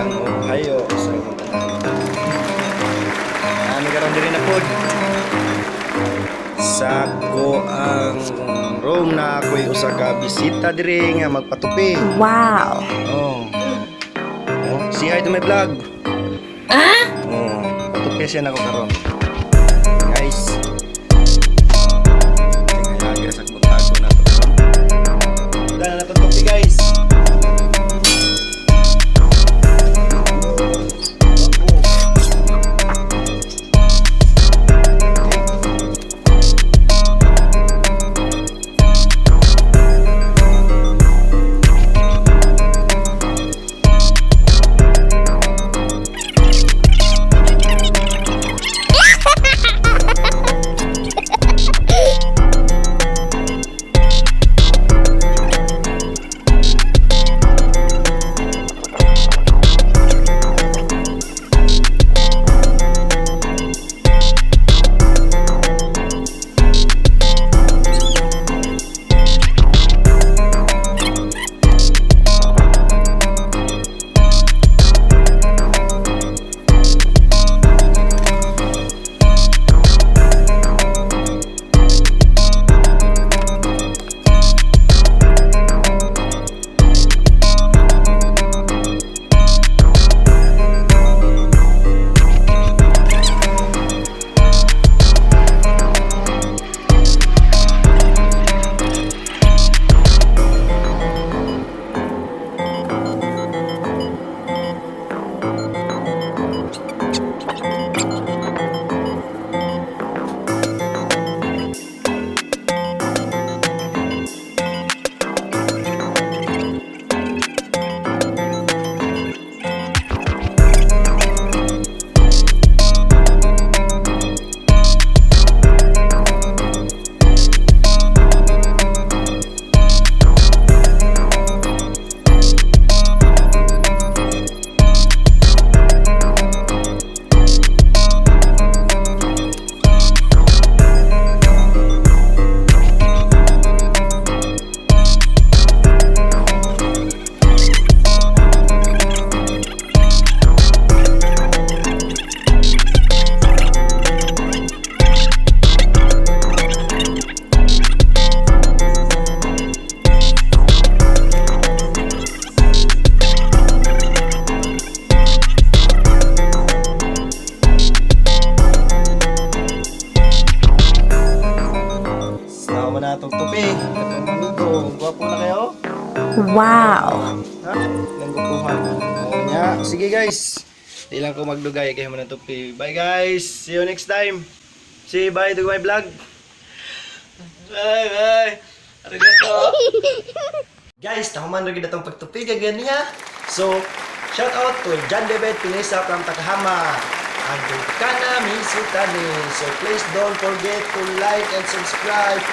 Magandang Ohio sa imong tanan. Nami karon diri na pod. Sako ang room na ako'y usa ka bisita diri nga magpatupi. Wow! Oh. Oh, say hi to my vlog. Ah? Oh, patupi siya nako karon. Guys. Tingnan sa kontago na to. Dala na patupi guys. Na itong tupi. Itong amigo. Gwapo na kayo? Wow! Ha? Ilang gupuhan. Nya. Sige guys. Di lang ko magdugay kayo mo ng tupi. Bye guys. See you next time. Say bye to my vlog. Bye bye. Arigato. Guys, tahuman rin itong pagtupi. Ganyan. So, shout out to John David Pinesa from Takahama. And to Kana Misutani. So please don't forget to like and subscribe.